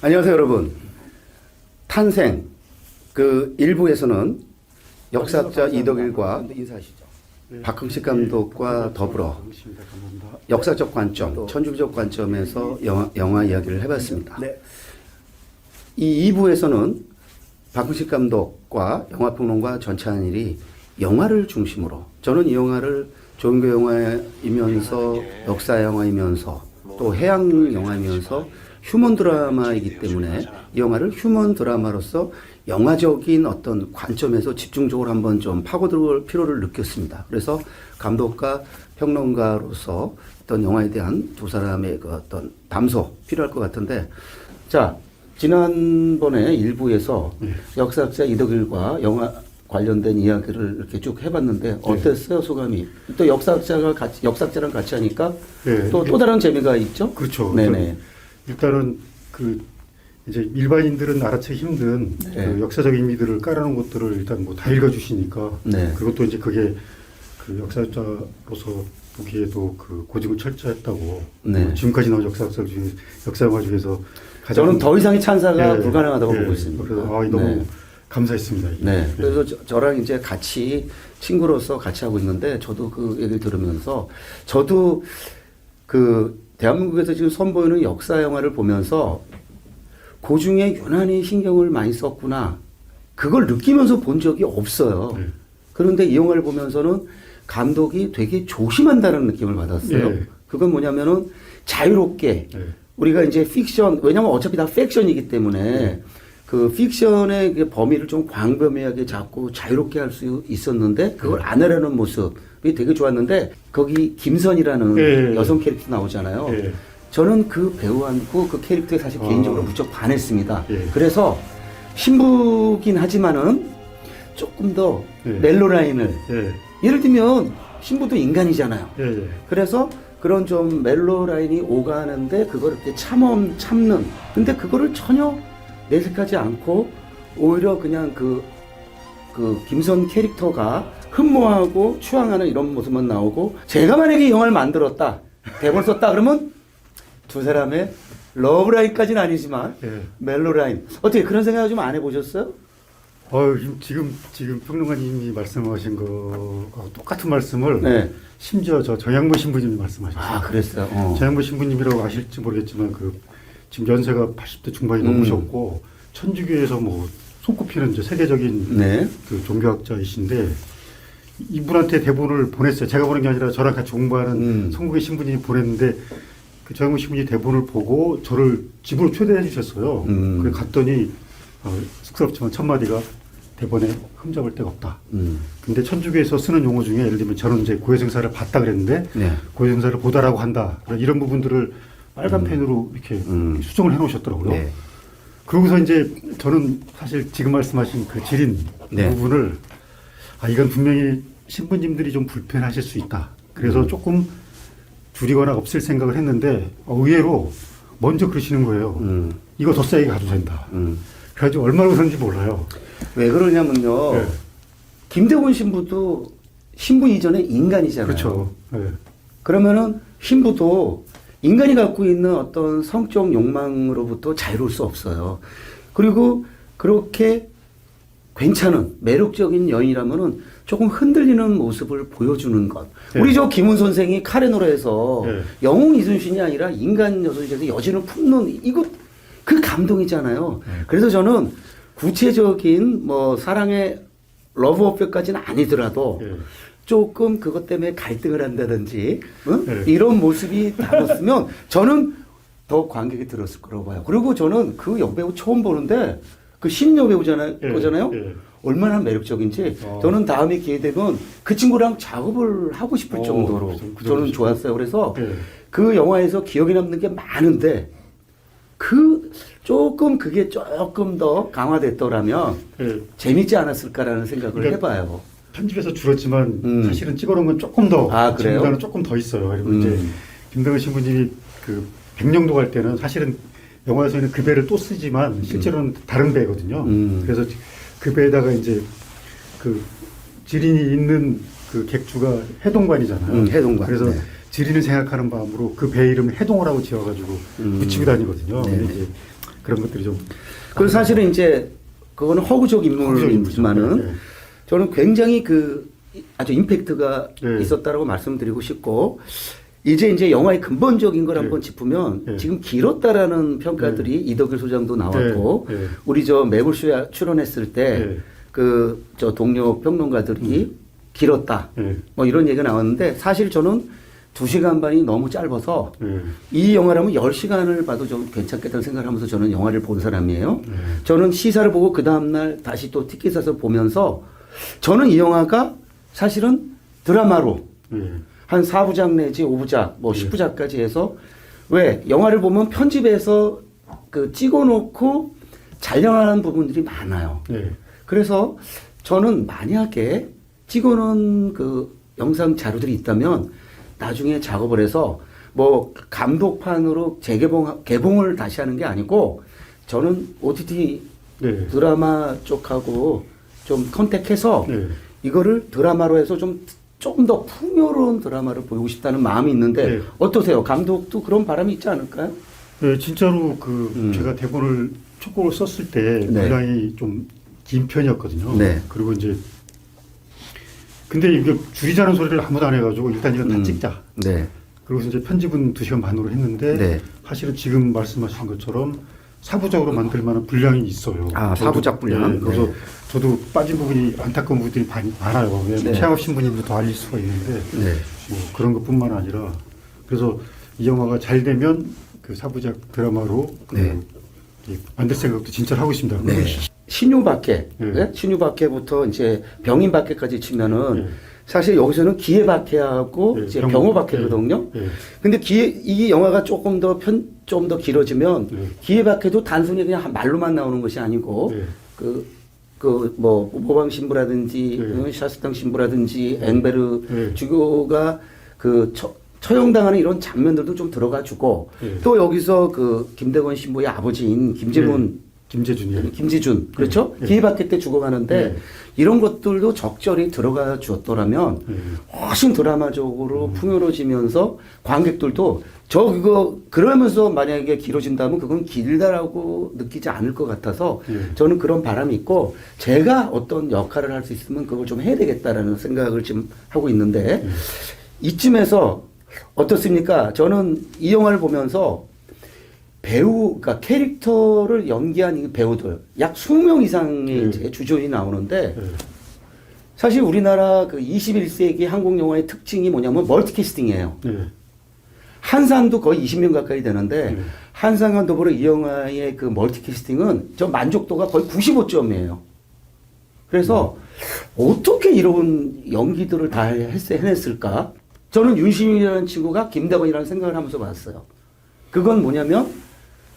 안녕하세요, 여러분. 탄생 그 일부에서는 역사학자 이덕일과 인사하시죠. 박흥식 감독과 더불어 역사적 관점, 천주교적 관점에서 영화 이야기를 해봤습니다. 이 2부에서는 박흥식 감독과 영화평론가 전찬일이 영화를 중심으로, 저는 이 영화를 종교 영화이면서 역사 영화이면서 또 해양 영화이면서 휴먼 드라마이기 때문에 이 영화를 휴먼 드라마로서 영화적인 어떤 관점에서 집중적으로 한번 좀 파고들 필요를 느꼈습니다. 그래서 감독과 평론가로서 어떤 영화에 대한 두 사람의 그 어떤 담소 필요할 것 같은데, 자, 지난번에 일부에서 역사학자 이덕일과 영화 관련된 이야기를 이렇게 쭉 해봤는데 어땠어요, 소감이? 또 역사학자랑 같이 하니까 또 다른 재미가 있죠? 그렇죠. 네네. 일단은 이제 일반인들은 알아채기 힘든 그 역사적 의미들을 깔아놓은 것들을 일단 뭐 다 읽어주시니까 그것도 이제 그게 그 역사학자로서 보기에도 그 고지고 철저했다고 지금까지 나온 역사영화 중에서 가장 저는 더 이상의 찬사가 불가능하다고 보고 있습니다. 그래서 너무 감사했습니다. 이게. 그래서 저랑 이제 같이 친구로서 같이 하고 있는데, 저도 그 얘기를 들으면서 저도 그 대한민국에서 지금 선보이는 역사 영화를 보면서 그 중에 유난히 신경을 많이 썼구나, 그걸 느끼면서 본 적이 없어요. 그런데 이 영화를 보면서는 감독이 되게 조심한다는 느낌을 받았어요. 그건 뭐냐면은 자유롭게 우리가 이제 픽션, 왜냐면 어차피 다 팩션이기 때문에 그 픽션의 그 범위를 좀 광범위하게 잡고 자유롭게 할 수 있었는데 그걸 안 하려는 모습이 되게 좋았는데, 거기 김선이라는 여성 캐릭터 나오잖아요. 저는 그 배우하고 그 캐릭터에 사실 개인적으로 무척 반했습니다. 그래서 신부긴 하지만은 조금 더 멜로라인을, 예를 들면 신부도 인간이잖아요. 그래서 그런 좀 멜로라인이 오가는데 그걸 이렇게 참는, 근데 그거를 전혀 내색하지 않고 오히려 그냥 그 김선 캐릭터가 흠모하고 추앙하는 이런 모습만 나오고, 제가 만약에 이 영화를 만들었다, 대본 썼다 그러면 두 사람의 러브라인까지는 아니지만 멜로라인, 어떻게 그런 생각을 좀 안 해보셨어요? 지금 평론가님이 말씀하신 거하고 똑같은 말씀을 심지어 저 양보 신부님이 말씀하셨어요. 아, 그랬어요? 양보 신부님이라고 아실지 모르겠지만 지금 연세가 80대 중반이 넘으셨고 천주교에서 뭐 손꼽히는 이제 세계적인 그 종교학자이신데, 이분한테 대본을 보냈어요. 제가 보낸 게 아니라 저랑 같이 공부하는 성국의 신부님이 보냈는데, 그 정무 신부님이 대본을 보고 저를 집으로 초대해 주셨어요. 그래 갔더니 쑥스럽지만 첫 마디가 대본에 흠잡을 데가 없다. 근데 천주교에서 쓰는 용어 중에 예를 들면 저는 이제 고해성사를 봤다 그랬는데 고해성사를 보다라고 한다, 이런 부분들을 빨간 펜으로 이렇게 수정을 해놓으셨더라고요. 그러고서 이제 저는 사실 지금 말씀하신 그 지린 부분을 이건 분명히 신부님들이 좀 불편하실 수 있다, 그래서 조금 줄이거나 없앨 생각을 했는데 의외로 먼저 그러시는 거예요. 이거 더 세게 가도 된다. 그래가지고 얼마나 그런지 몰라요. 왜 그러냐면요, 김대곤 신부도 신부 이전에 인간이잖아요. 그렇죠. 그러면은 신부도 인간이 갖고 있는 어떤 성적 욕망으로부터 자유로울 수 없어요. 그리고 그렇게 괜찮은 매력적인 여인이라면은 조금 흔들리는 모습을 보여주는 것. 우리 저 김훈 선생이 카레노라에서 영웅 이순신이 아니라 인간 여성에서 여진을 품는, 이거 그 감동이잖아요. 그래서 저는 구체적인 뭐 사랑의 러브 어필까지는 아니더라도 조금 그것 때문에 갈등을 한다든지 이런 모습이 담았으면 저는 더 관객이 들었을 거라고 봐요. 그리고 저는 그 여배우 처음 보는데 그 신여배우잖아요. 얼마나 매력적인지 저는 다음에 기회 되면 그 친구랑 작업을 하고 싶을 정도로 저는 좋았어요. 그래서 그 영화에서 기억에 남는 게 많은데 그게 조금 더 강화됐더라면 재밌지 않았을까라는 생각을 해봐요. 편집에서 줄었지만 사실은 찍어놓은 건 조금 더, 지금보다는 조금 더 있어요. 그리고 이제 김대건 신부님이 그 백령도 갈 때는 사실은 영화에서는 그 배를 또 쓰지만 실제로는 다른 배거든요. 그래서 그 배에다가 이제 그 지린이 있는 그 객주가 해동관이잖아요. 해동관. 그래서 지린을 생각하는 마음으로 그 배 이름을 해동호라고 지어가지고 붙이고 다니거든요. 근데 이제 그런 것들이 좀. 그리고 사실은 이제 그거는 허구적 인물이지만은 네. 저는 굉장히 그 아주 임팩트가 네. 있었다라고 말씀드리고 싶고 이제 영화의 근본적인 걸 네. 한번 짚으면 네. 지금 길었다라는 평가들이 이덕일 소장도 나왔고 네. 네. 우리 저 매불쇼에 출연했을 때 네. 그 저 동료 평론가들이 길었다 네. 뭐 이런 얘기가 나왔는데 사실 저는 2시간 반이 너무 짧아서 네. 이 영화라면 10시간을 봐도 좀 괜찮겠다는 생각을 하면서 저는 영화를 본 사람이에요. 네. 저는 시사를 보고 그 다음날 다시 또 티켓 사서 보면서 저는 이 영화가 사실은 드라마로 네. 한 4부작 내지 5부작 뭐 네. 10부작까지 해서 왜 영화를 보면 편집해서 그 찍어놓고 촬영하는 부분들이 많아요. 네. 그래서 저는 만약에 찍어놓은 그 영상 자료들이 있다면 나중에 작업을 해서 뭐 감독판으로 개봉을 다시 하는 게 아니고 저는 OTT 네. 드라마 쪽하고 좀 컨택해서 네. 이거를 드라마로 해서 좀 더 풍요로운 드라마를 보이고 싶다는 마음이 있는데 네. 어떠세요? 감독도 그런 바람이 있지 않을까요? 네, 진짜로 그 제가 대본을 첫 곡을 썼을 때 네. 분량이 좀 긴 편이었거든요. 네. 그리고 이제 근데 이게 줄이자는 소리를 아무도 안 해가지고 일단 이건 다 찍자. 네. 그리고 이제 편집은 2시간 반으로 했는데 네. 사실은 지금 말씀하신 것처럼 사부작으로 만들 만한 분량이 있어요. 아, 저도, 사부작 분량? 네, 그래서 네. 저도 빠진 부분이 안타까운 부분들이 많아요. 왜냐하면 네. 최악업 신부님도 더 알릴 수가 있는데 네. 뭐 그런 것뿐만 아니라 그래서 이 영화가 잘 되면 그 사부작 드라마로 네. 만들 생각도 진짜로 하고 있습니다. 네. 신유박해, 네. 네? 신유박해부터 이제 병인박해까지 치면은 네. 사실 여기서는 기회박해하고 네, 이제 병호박해거든요. 네. 네. 근데 이 영화가 조금 더 좀 더 길어지면 네. 기회박해도 단순히 그냥 말로만 나오는 것이 아니고 네. 뭐 모방 신부라든지 네. 샤스탕 신부라든지 앵베르 네. 주교가 그 처형당하는 이런 장면들도 좀 들어가주고 네. 또 여기서 그 김대건 신부의 아버지인 김재문 김재준이요. 김지준 그렇죠? 네. 기회박해 때 죽어가는데 네. 이런 것들도 적절히 들어가 주었더라면 네. 훨씬 드라마적으로 풍요로워지면서 관객들도 그러면서 만약에 길어진다면 그건 길다라고 느끼지 않을 것 같아서 네. 저는 그런 바람이 있고 제가 어떤 역할을 할 수 있으면 그걸 좀 해야 되겠다라는 생각을 지금 하고 있는데 네. 이쯤에서 어떻습니까? 저는 이 영화를 보면서 그러니까 캐릭터를 연기한 이 배우들 약 20명 이상의 이제 주전이 나오는데 네. 사실 우리나라 그 21세기 한국 영화의 특징이 뭐냐면 멀티캐스팅이에요. 네. 한산도 거의 20명 가까이 되는데 네. 한산과 더불어 이 영화의 그 멀티캐스팅은 저 만족도가 거의 95점이에요. 그래서 어떻게 이런 연기들을 다 해냈을까? 저는 윤심이라는 친구가 김대건이라는 생각을 하면서 봤어요. 그건 뭐냐면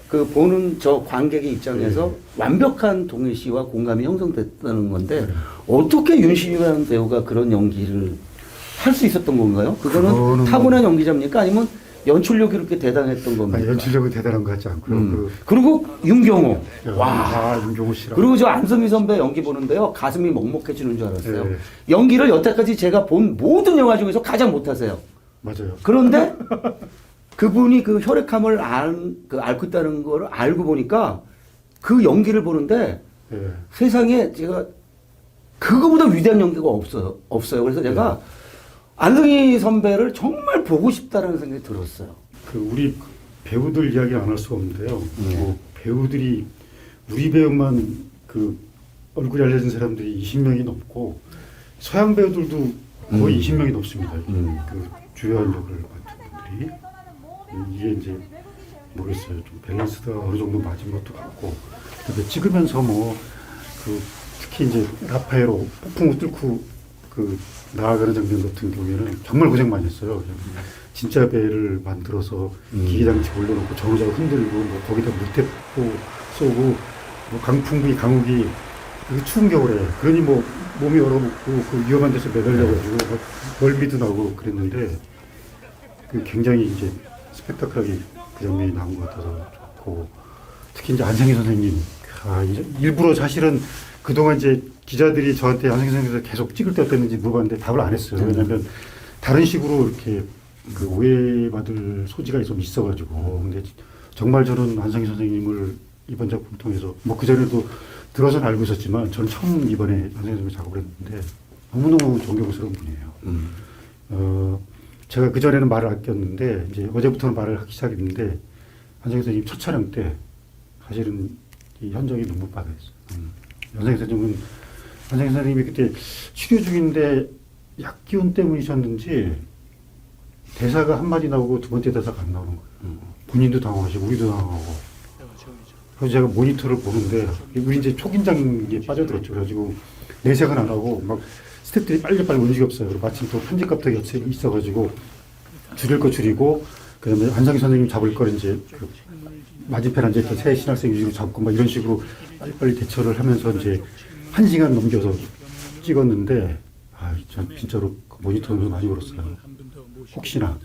그 보는 저 관객의 입장에서 완벽한 동일시와 공감이 형성됐다는 건데 어떻게 윤심이라는 배우가 그런 연기를 할 수 있었던 건가요? 그거는 타고난 연기자입니까? 아니면 연출력이 그렇게 대단했던 겁니까? 연출력은 대단한 것 같지 않고요. 그리고 윤경호. 와, 윤경호 씨랑. 그리고 저 안성기 선배 연기 보는데요. 가슴이 먹먹해지는 줄 알았어요. 네. 연기를 여태까지 제가 본 모든 영화 중에서 가장 못하세요. 맞아요. 그런데 그분이 그 혈액암을 앓고 있다는 걸 알고 보니까 그 연기를 보는데 네. 세상에 제가 그거보다 위대한 연기가 없어요. 그래서 제가 안성기 선배를 정말 보고 싶다라는 생각이 들었어요. 그 우리 배우들 이야기 안 할 수가 없는데요. 뭐 배우들이 우리 배우만 그 얼굴이 알려진 사람들이 20명이 넘고 서양 배우들도 거의 20명이 넘습니다. 그 주요한 역을 맡은 분들이 이게 이제 모르겠어요. 좀 밸런스가 어느 정도 맞은 것도 같고 근데 찍으면서 뭐 그 특히 이제 라파에로 폭풍우 뚫고 그 나아가는 장면 같은 경우에는 정말 고생 많이 했어요. 그냥 진짜 배를 만들어서 기기장치 올려놓고 전후좌우 흔들고 뭐 거기다 물태포 쏘고 뭐 강풍비 강우기 그 추운 겨울에 그러니 뭐 몸이 얼어붙고 그 위험한 데서 매달려가지고 멀미도 나고 그랬는데 그 굉장히 이제 스펙타클하게 그 장면이 나온 것 같아서 좋고 특히 이제 안상희 선생님 이제 일부러 사실은 그동안 이제 기자들이 저한테 안상희 선생님께서 계속 찍을 때 어땠는지 물어봤는데 답을 안 했어요. 왜냐하면 다른 식으로 이렇게 그 오해받을 소지가 좀 있어가지고 근데 정말 저는 안상희 선생님을 이번 작품 통해서 뭐 그전에도 들어서는 알고 있었지만 저는 처음 이번에 선생님과 작업을 했는데 너무너무 존경스러운 분이에요. 제가 그전에는 말을 아꼈는데 이제 어제부터는 말을 하기 시작했는데 한정희 선생님 첫 촬영 때 사실은 이 현정이 눈물바다였어요. 한정희 선생님이 그때 치료 중인데 약 기운 때문이셨는지 대사가 한마디 나오고 두 번째 대사가 안 나오는 거예요. 본인도 당황하시고 우리도 당황하고. 그래서 제가 모니터를 보는데 우리 이제 초긴장에 빠져들었죠. 그래가지고 내색은 안 하고 막 스태프들이 빨리빨리 움직였어요. 그리고 마침 또 편집 감독이 옆에 있어가지고 줄일 거 줄이고 그다음에 한상희 선생님 잡을 걸 이제 그 맞은편 앉아있던 새 신학생 위주로 잡고 막 이런 식으로 빨리빨리 대처를 하면서 이제 1시간 넘겨서 찍었는데 전 진짜로 그 모니터에서 많이 울었어요. 혹시나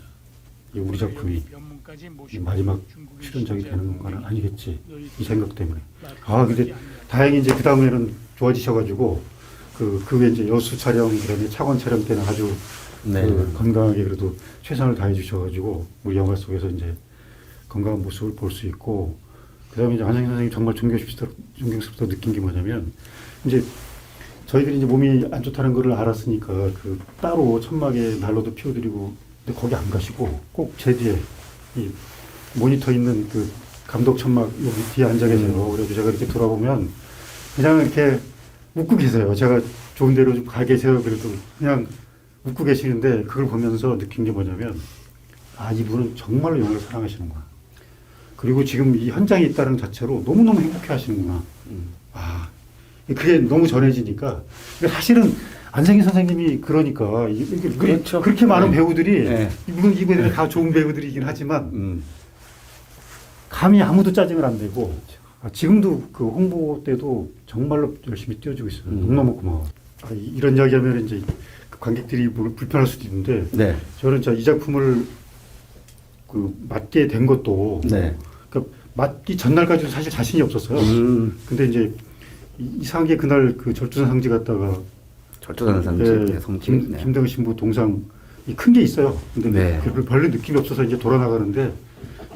이 우리 작품이 이 마지막 출연작이 되는 건 아니겠지 이 생각 때문에. 근데 다행히 이제 그 다음에는 좋아지셔가지고 그 후에 이제 여수 촬영 그다음에 차관 촬영 때는 아주 네. 그 건강하게 그래도 최선을 다해 주셔가지고 우리 영화 속에서 이제 건강한 모습을 볼 수 있고 그다음에 이제 한상희 선생님 정말 존경스럽다 느낀 게 뭐냐면 이제 저희들이 이제 몸이 안 좋다는 걸 알았으니까 그 따로 천막에 난로도 피워드리고 근데 거기 안 가시고 꼭 제 뒤에 이 모니터 있는 그 감독 천막 여기 뒤에 앉아 계세요. 그래서 제가 이렇게 돌아보면 그냥 이렇게 웃고 계세요. 제가 좋은 데로 좀 가 계세요. 그래도 그냥 웃고 계시는데 그걸 보면서 느낀 게 뭐냐면 이분은 정말로 영화를 사랑하시는구나. 그리고 지금 이 현장에 있다는 자체로 너무너무 행복해 하시는구나. 그게 너무 전해지니까 사실은 안성희 선생님이 그러니까 그렇죠. 그렇게 많은 네. 배우들이 네. 물론 이분들이 다 좋은 배우들이긴 하지만 감히 아무도 짜증을 안 내고 지금도 그 홍보 때도 정말로 열심히 띄워주고 있어요. 너무너무 고마워. 이런 이야기하면 이제 그 관객들이 불편할 수도 있는데 네. 저는 이 작품을 그 맡게 된 것도 네. 그러니까 맡기 전날까지도 사실 자신이 없었어요. 근데 이제 이상하게 그날 그 절주산 상지 갔다가 절도산 상지 성지 김대근 신부 동상 큰 게 있어요. 근데 네. 별로 느낌이 없어서 이제 돌아나가는데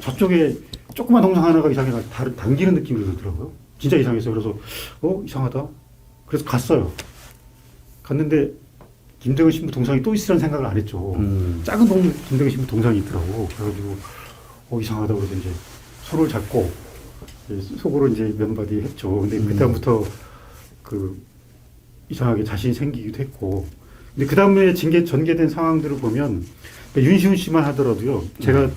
저쪽에 조그만 동상 하나가 이상하게 당기는 느낌이 들더라고요. 진짜 이상했어요. 그래서 이상하다. 그래서 갔어요. 갔는데 김대근 신부 동상이 또 있으라는 생각을 안 했죠. 작은 김대근 신부 동상이 있더라고. 그래가지고 이상하다 그래서 이제 손을 잡고 속으로 이제 몇 마디 했죠. 근데 그다음부터 그 이상하게 자신이 생기기도 했고. 근데 그 다음에 전개된 상황들을 보면 윤시훈 씨만 하더라도요. 제가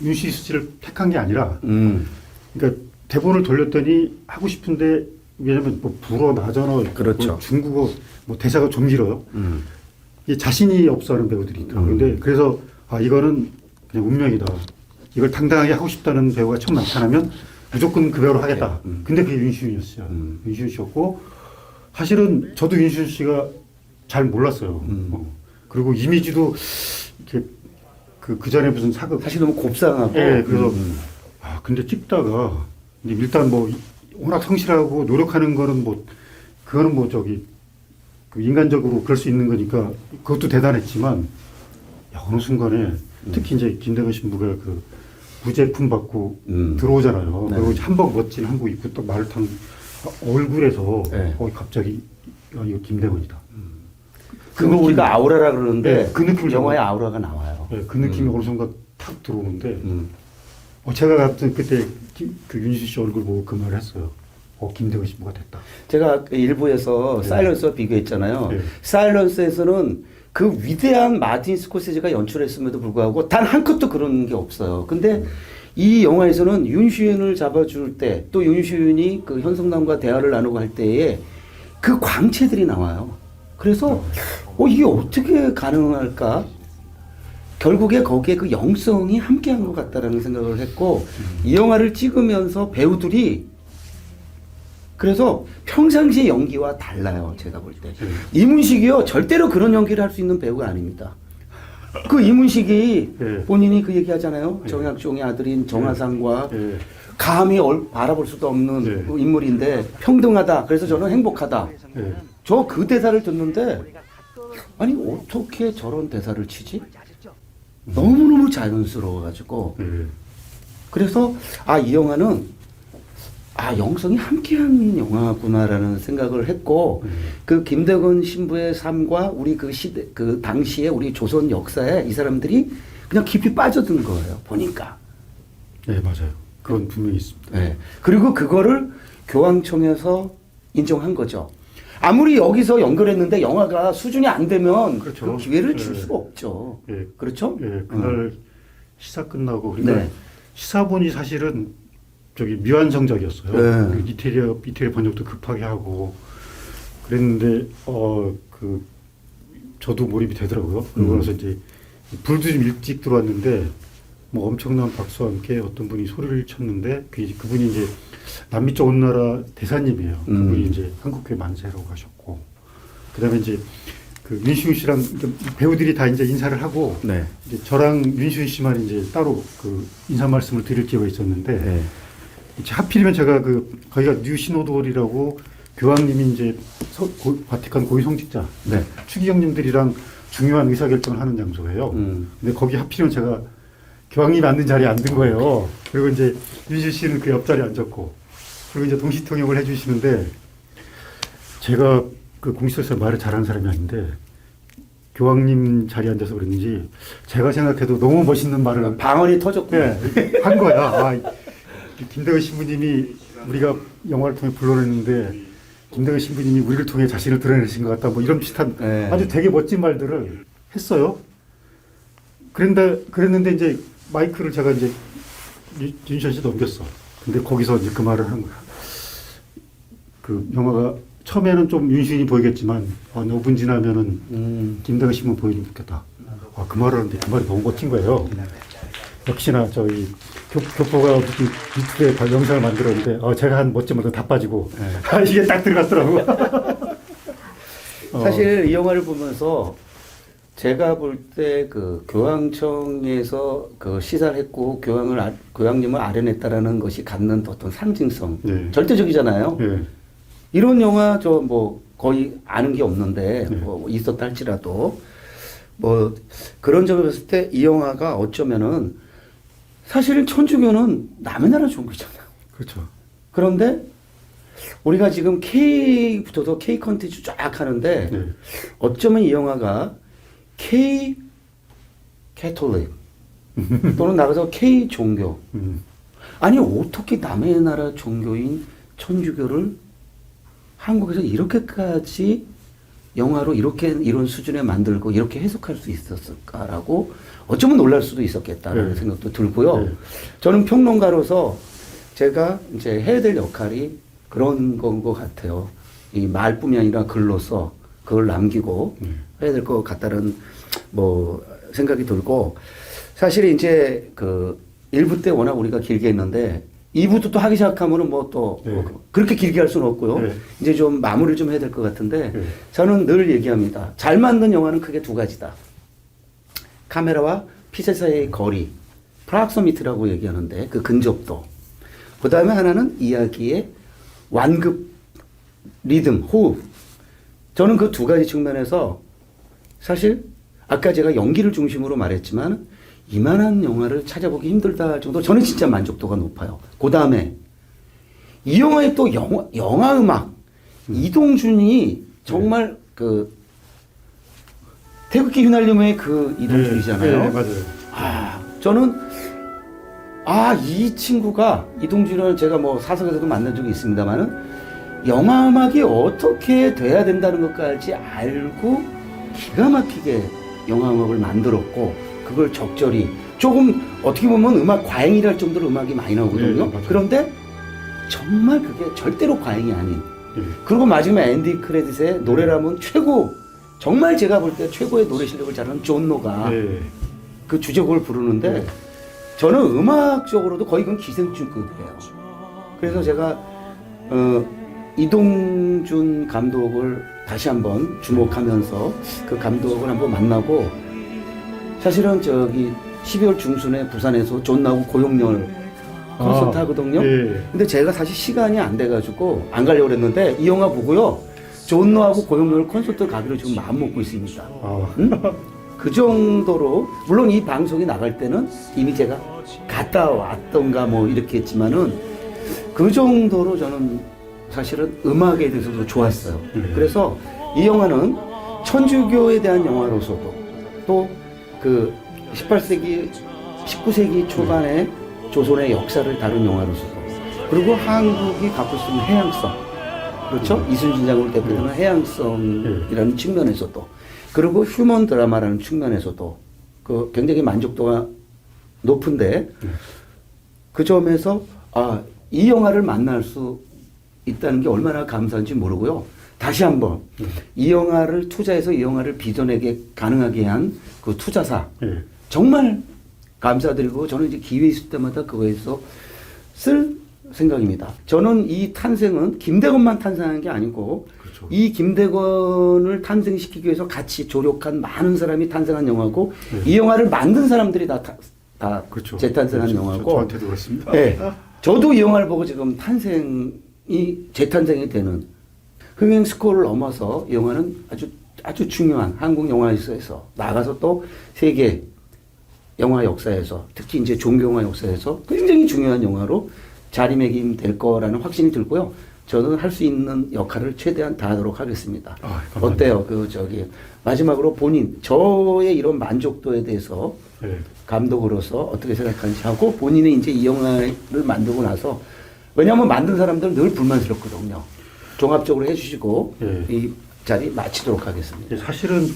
윤시훈 씨를 택한 게 아니라 그러니까 대본을 돌렸더니 하고 싶은데 왜냐면 뭐 불어 나잖아. 그렇죠. 뭐 중국어 뭐 대사가 좀 길어요. 이게 자신이 없어하는 배우들이 있더라고요. 근데 그래서 이거는 그냥 운명이다. 이걸 당당하게 하고 싶다는 배우가 처음 나타나면 무조건 그 배우로 하겠다. 근데 그게 윤시훈이었어요. 윤시훈 씨였고 사실은 저도 윤시훈 씨가 잘 몰랐어요. 그리고 이미지도 이렇게 그 전에 무슨 사극 사실 너무 곱상하고. 네, 그래서 근데 찍다가 일단 뭐 워낙 성실하고 노력하는 거는 뭐 그거는 뭐 그 인간적으로 그럴 수 있는 거니까 그것도 대단했지만 어느 순간에 특히 이제 김대근 신부가 그 부제품 받고 들어오잖아요. 네. 그리고 한복 멋진 한복 입고 또 말을 탄 얼굴에서 네. 갑자기 이거 김대근이다. 그거 우리가 아우라라 그러는데 네, 그 느낌을 영화에 아우라가 나와요. 네, 그 느낌이 어느 순간 탁 들어오는데 제가 갑자기 그때 그 윤시 씨 얼굴 보고 그 말을 했어요. 김대근 신부가 됐다. 제가 일부에서 네. 사일런스와 비교했잖아요. 네. 사일런스에서는 그 위대한 마틴 스코세지가 연출했음에도 불구하고 단 한 컷도 그런 게 없어요. 근데 이 영화에서는 윤시윤을 잡아줄 때 또 윤시윤이 그 현성남과 대화를 나누고 할 때에 그 광채들이 나와요. 그래서 이게 어떻게 가능할까? 결국에 거기에 그 영성이 함께한 것 같다라는 생각을 했고 이 영화를 찍으면서 배우들이 그래서 평상시의 연기와 달라요. 제가 볼 때. 이문식이요. 절대로 그런 연기를 할 수 있는 배우가 아닙니다. 그 이문식이 네. 본인이 그 얘기 하잖아요. 네. 정약종의 아들인 정하상과 네. 감히 바라볼 수도 없는 네. 그 인물인데 평등하다. 그래서 저는 행복하다. 네. 저 그 대사를 듣는데 아니 어떻게 저런 대사를 치지? 너무너무 자연스러워가지고 네. 그래서 이 영화는 영성이 함께한 영화구나라는 생각을 했고, 그 김대건 신부의 삶과 우리 그 시대, 그 당시에 우리 조선 역사에 이 사람들이 그냥 깊이 빠져든 거예요. 보니까. 네, 맞아요. 그건 분명히 있습니다. 네. 그리고 그거를 교황청에서 인정한 거죠. 아무리 여기서 연결했는데 영화가 수준이 안 되면 그렇죠. 그 기회를 줄 네. 수가 없죠. 네. 그렇죠? 예, 그날 시사 끝나고 그러니까 네. 시사본이 사실은 저기 미완성작이었어요. 네. 그 이태리 번역도 급하게 하고 그랬는데 그 저도 몰입이 되더라고요. 그러고 나서 이제 불도 좀 일찍 들어왔는데 뭐 엄청난 박수와 함께 어떤 분이 소리를 쳤는데 그분이 이제 남미 쪽 어느 나라 대사님이에요. 그분이 이제 한국교회 만세로 가셨고 그다음에 이제 그 윤시훈 씨랑 배우들이 다 이제 인사를 하고 네. 이제 저랑 윤시훈 씨만 이제 따로 그 인사 말씀을 드릴 기회가 있었는데 네. 이제 하필이면 제가 거기가 뉴 시노돌이라고 교황님이 이제 바티칸 고위 성직자 네. 추기경님들이랑 중요한 의사결정을 하는 장소예요. 근데 거기 하필이면 제가 교황님이 앉는 자리에 앉은 거예요. 그리고 이제 윤시훈 씨는 그 옆자리에 앉았고 그리고 이제 동시통역을 해주시는데 제가 그 공식에서 말을 잘하는 사람이 아닌데 교황님 자리에 앉아서 그랬는지 제가 생각해도 너무 멋있는 말을 방언이 터졌고. 네, 한 거야. 김대건 신부님이 우리가 영화를 통해 불러냈는데 김대건 신부님이 우리를 통해 자신을 드러내신 것 같다. 뭐 이런 비슷한 네. 아주 되게 멋진 말들을 했어요. 그랬는데 이제 마이크를 제가 이제 윤시현 씨 넘겼어. 근데 거기서 이제 그 말을 한 거야. 그 영화가 처음에는 좀 윤시현이 보이겠지만 5분 지나면은 김대건 신부 보이면 좋겠다. 그 말을 하는데 그 말이 너무 멋진 거예요. 역시나 저희 교포가 무슨 유튜브에 영상을 만들었는데 제가 한 멋진 말도 다 빠지고 이게 딱 들어갔더라고. 사실 이 영화를 보면서 제가 볼 때 그 교황청에서 그 시사를 했고 교황님을 아련했다라는 것이 갖는 어떤 상징성 네. 절대적이잖아요. 네. 이런 영화 저 뭐 거의 아는 게 없는데 네. 뭐 있었다 할지라도 뭐 그런 점을 봤을 때 이 영화가 어쩌면은 사실은 천주교는 남의 나라 종교잖아요. 그렇죠. 그런데 우리가 지금 K 붙어서 K 컨텐츠 쫙 하는데 네. 어쩌면 이 영화가 K 캐톨릭 또는 나가서 K 종교 아니 어떻게 남의 나라 종교인 천주교를 한국에서 이렇게까지 영화로 이런 수준에 만들고 이렇게 해석할 수 있었을까라고 어쩌면 놀랄 수도 있었겠다라는 네. 생각도 들고요. 네. 저는 평론가로서 제가 이제 해야 될 역할이 그런 건 것 같아요. 이 말뿐이 아니라 글로서 그걸 남기고 해야 될 것 같다는 뭐 생각이 들고 사실 이제 그 1부 때 워낙 우리가 길게 했는데 2부도 또 하기 시작하면은 뭐 또 네. 그렇게 길게 할 수는 없고요. 네. 이제 좀 마무리를 좀 해야 될 것 같은데 네. 저는 늘 얘기합니다. 잘 만든 영화는 크게 두 가지다. 카메라와 피세 사이의 거리, 프락서미트라고 얘기하는데 그 근접도. 그 다음에 하나는 이야기의 완급, 리듬, 호흡. 저는 그 두 가지 측면에서 사실 아까 제가 연기를 중심으로 말했지만 이만한 영화를 찾아보기 힘들다 할 정도 저는 진짜 만족도가 높아요. 그 다음에 이 영화의 또 영화 음악 이동준이 정말 그 태극기 휘날림의 그 이동준이잖아요. 네, 맞아요. 저는 이 친구가 이동준을 제가 뭐 사석에서도 만난 적이 있습니다만은 영화 음악이 어떻게 돼야 된다는 것까지 알고 기가 막히게 영화 음악을 만들었고 그걸 적절히 조금 어떻게 보면 음악 과잉이랄 정도로 음악이 많이 나오거든요. 네, 그런데 정말 그게 절대로 과잉이 아닌. 네. 그리고 마지막에 엔딩 크레딧에 노래라면 최고 정말 제가 볼 때 최고의 노래 실력을 잘하는 존 노가 네. 그 주제곡을 부르는데 저는 음악적으로도 거의 그건 기생충급이에요. 그래서 제가 이동준 감독을 다시 한번 주목하면서 그 감독을 한번 만나고 사실은 저기 12월 중순에 부산에서 존 나하고 고용렬 콘서트 하거든요. 네. 근데 제가 사실 시간이 안 돼가지고 안 가려고 그랬는데 이 영화 보고요. 존 노하고 고용렬 콘서트 가기로 지금 마음 먹고 있습니다. 그 정도로 물론 이 방송이 나갈 때는 이미 제가 갔다 왔던가 뭐 이렇게 했지만은 그 정도로 저는 사실은 음악에 대해서도 좋았어요. 그래서 이 영화는 천주교에 대한 영화로서도 또 그 18세기, 19세기 초반의 조선의 역사를 다룬 영화로서도 그리고 한국이 갖고 있는 해양성, 그렇죠? 이순신 장군을 대표하는 해양성이라는 측면에서도 그리고 휴먼 드라마라는 측면에서도 그 굉장히 만족도가 높은데 그 점에서 이 영화를 만날 수 있다는 게 얼마나 감사한지 모르고요. 다시 한번 이 영화를 투자해서 이 영화를 빚어내게 가능하게 한 그 투자사 정말 감사드리고 저는 이제 기회 있을 때마다 그거에서 쓸 생각입니다. 저는 이 탄생은 김대건만 탄생한 게 아니고 그렇죠. 이 김대건을 탄생시키기 위해서 같이 조력한 많은 사람이 탄생한 영화고 이 영화를 만든 사람들이 다 그렇죠. 재탄생한 그렇죠. 영화고 저한테도 그렇습니다. 네. 저도 이 영화를 보고 지금 재탄생이 되는 흥행 스코어를 넘어서 이 영화는 아주 중요한 한국 영화 역사에서 나가서 또 세계 영화 역사에서 특히 이제 종교 영화 역사에서 굉장히 중요한 영화로 자리매김될 거라는 확신이 들고요. 저는 할 수 있는 역할을 최대한 다하도록 하겠습니다. 어때요? 마지막으로 저의 이런 만족도에 대해서 감독으로서 어떻게 생각하는지 하고 본인이 이제 이 영화를 만들고 나서 왜냐하면 만든 사람들은 늘 불만스럽거든요. 종합적으로 해주시고 이 자리 마치도록 하겠습니다. 사실은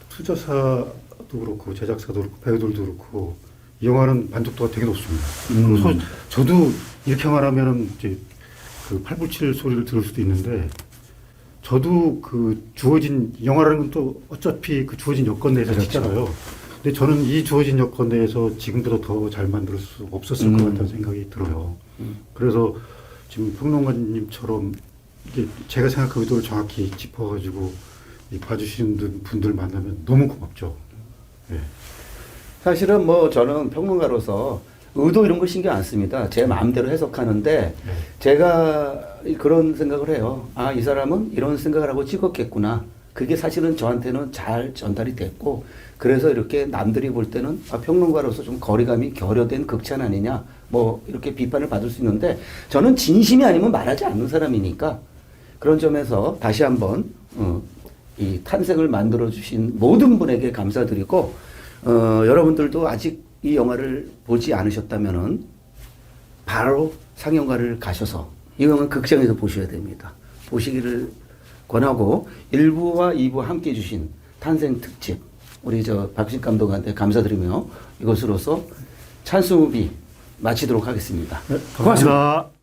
투자사도 그렇고 제작사도 그렇고 배우들도 그렇고 이 영화는 만족도가 되게 높습니다. 저도 이렇게 말하면은 이제 그 팔불칠 소리를 들을 수도 있는데 저도 그 주어진 영화라는 건 또 어차피 그 주어진 여건 내에서 찍잖아요. 근데 저는 이 주어진 여건 내에서 지금보다 더 잘 만들 수 없었을 것 같다는 생각이 들어요. 그래서 지금 평론가님처럼 이게 제가 생각한 의도를 정확히 짚어가지고 봐주시는 분들 만나면 너무 고맙죠. 사실은 저는 평론가로서 의도 이런 거 신경 안 씁니다. 제 마음대로 해석하는데 제가 그런 생각을 해요. 이 사람은 이런 생각을 하고 찍었겠구나. 그게 사실은 저한테는 잘 전달이 됐고 그래서 이렇게 남들이 볼 때는 평론가로서 좀 거리감이 결여된 극찬 아니냐 이렇게 비판을 받을 수 있는데 저는 진심이 아니면 말하지 않는 사람이니까 그런 점에서 다시 한번 이 탄생을 만들어주신 모든 분에게 감사드리고 여러분들도 아직 이 영화를 보지 않으셨다면은 바로 상영관을 가셔서 이 영화는 극장에서 보셔야 됩니다. 보시기를 권하고 1부와 2부 함께 해주신 탄생 특집 우리 박신 감독한테 감사드리며 이것으로서 찬스무비 마치도록 하겠습니다. 고맙습니다.